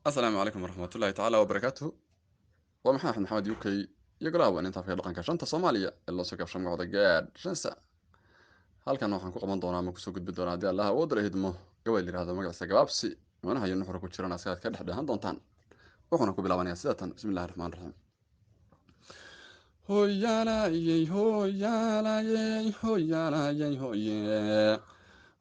asalaamu calaykum waraxmatullaahi tacaala wabarakaatuhu waa maxaa axmed maxamed u k iyo galaawan intaa fiya dhaqanka shanta soomaaliya ee loo soo kabshan magacda gaadh shansa halkan waxaan ku qaban doonaa ama kusoo gudbi doonaa haddii allah awoodala hidmo gabay layihahdo magaciisa gabaabsi manaha iyo nuxura ku jiran askaad ka dhexdheehan doontaan wuxuuna ku bilaabanayaa sidatan bismi illahi raxmaan raxiim hoyaalayey hoyaalayey hoyaalayey hoye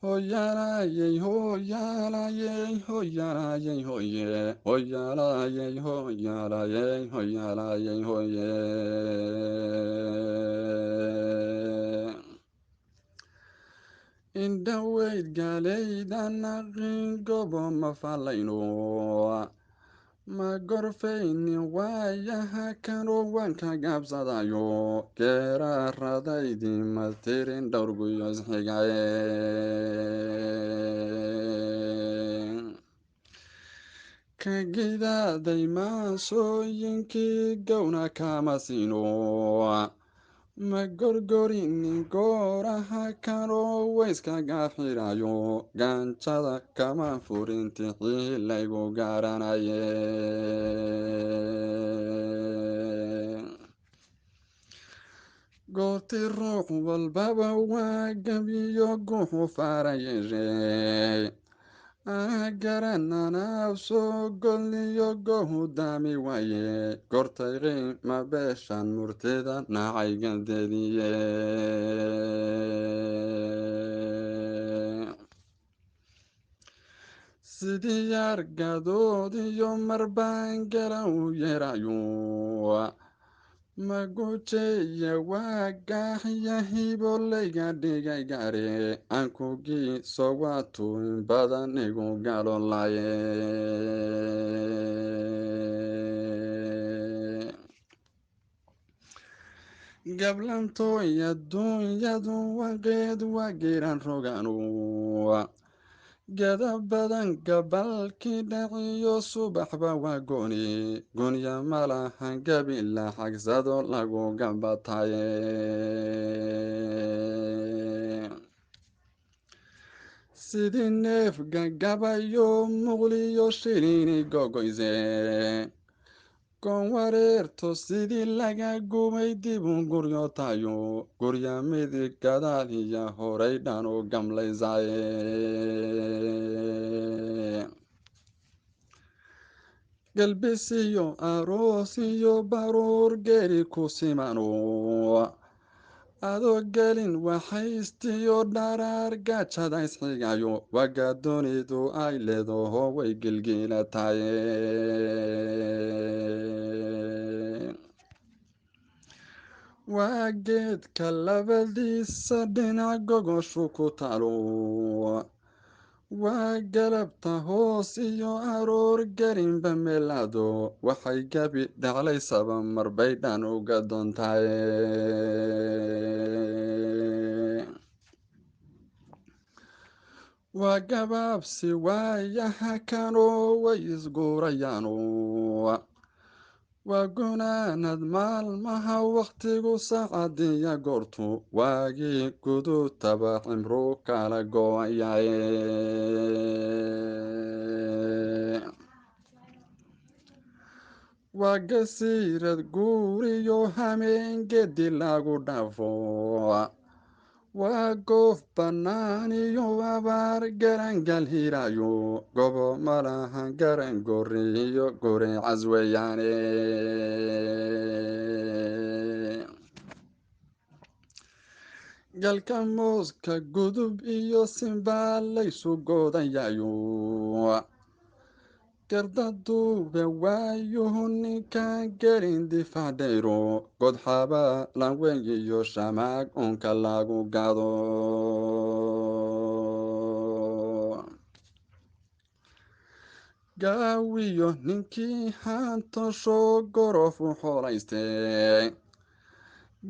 hoyaalayey hoyaalayey hoyaalayey hoye hoyaalayey hoyaalayey hoyaalayey hoye indhaweyd gaaleydannaqin gobo ma falayno ma gorfaynin waayaha kanoo waan ka gaabsadayo geeraaradaydii ma tirin dhowrguyo isxigaye ka gidaaday maasooyinkii gowna kama siino ma gorgorinin gooraha kanoo wayska gaaxirayo gaanjada kama furinti xiilaygu gaaranaye goorti ruux walbaba waa gabiyo guuxu faarayeeshey ana garan anaabsoo golliyo gohu daami waaye gortay qiima beeshan murtida nacay gandeediye sidii yaargadoodiyo marbaan galaw yeerayo magujeeye waa gaaxya hibolayga dhigay gaare aankugii sowatu in badan igu galolaye gablantooy adduunyadu waqeed waa geeran roganu gada badan gabalkii dhaciyo subaxba waa gooni gonya malahan gabi la xagsado lagu gabataye sidii neef gagabayo muqliyo shilini gogoyse goon wareerto sidii laga gubay dibu guryo tayo gurya midig gadaal iyo horay dhan u gamlaysaye galbisiyo aroos iyo baruur geeri ku simano adoo gelin waxaystiyo dharaar gaajada isxigayo waga doonidu ay leedaho way gilgiilataye waa geedka labadiisa dhinac gogoshu ku taalo waa galabta hoos iyo aroor gelinba meelaado waxay gabi dhaclaysaba marbay dhan uga doontaye waa gabaabsi waayaha kanoo way isguurayaano waa gunaanad maalmaha wakhtigu saacadiya goortu waagii gudutaba cimru kala gooyaye waa gasiirad guuriyo hameen gedi lagu dhaafo waa goof bannaan iyo abaar garangal hirayo gobo malahan garan gori iyo guri casweyaane galka mooska gudub iyo simbaa laysu goodayayo gardaduube waayuhu ninkaan gelin difaadhayro godxaba lanweyn iyo shamaag unka lagu gado gaawiyo ninkii haantosho gorofu xoolaystay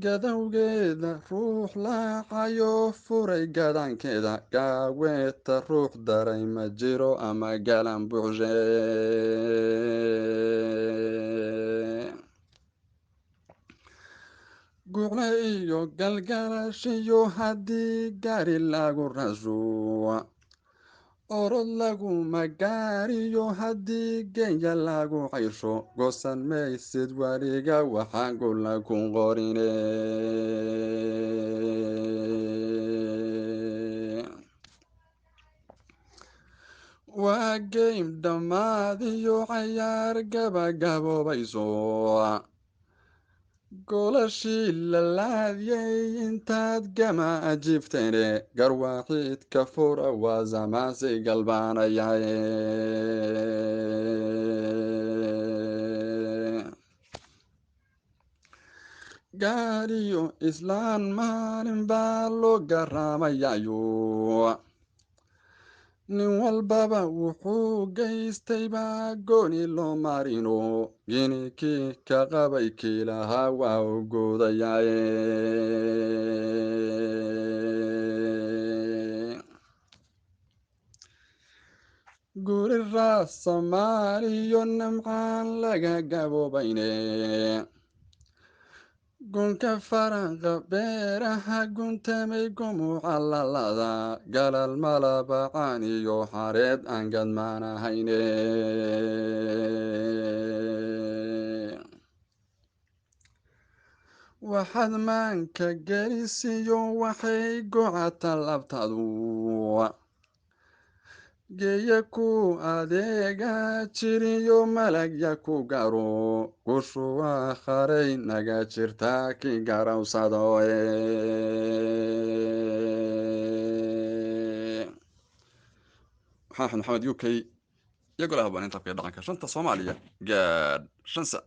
gadowgeeda ruux laacayo furay gadaankeeda gaaweeta ruux daray ma jiro ama galan buuxshe guucle iyo galgalashiyo haddii gaari lagu rasho orod lagu magaariyo haddii genya lagu caysho goosan maysid wariga waxaan gola ku qorine waa geym dhammaadiyo cayaar gabagaboobayso golashii la laadiyey intaad gama ajiibteene garwaaxiid ka fura waa zamaansi galbaanayaye gaariyo islaan maalin baa loo garaamayayo nin walbaba wuxuu gaystay baa gooni loo marino ginikii ka qabay kiilahaa waa u goodayaaye guri raas soomaaliyo nimcaan laga gaboobayne gunka faranqa beeraha guntamay gumuca lalada galal malabacaan iyo xareed aan gadmaanahayne waxaad maanka gelisiyo waxay gocata labtadu geeya ku adeega jiriyo malagya ku garo gushuwa kharay naga jirta ki garawsado axmed maxamed uk iyo golaha baaninta afka dhaqanka shanta soomaaliya gaadh shansa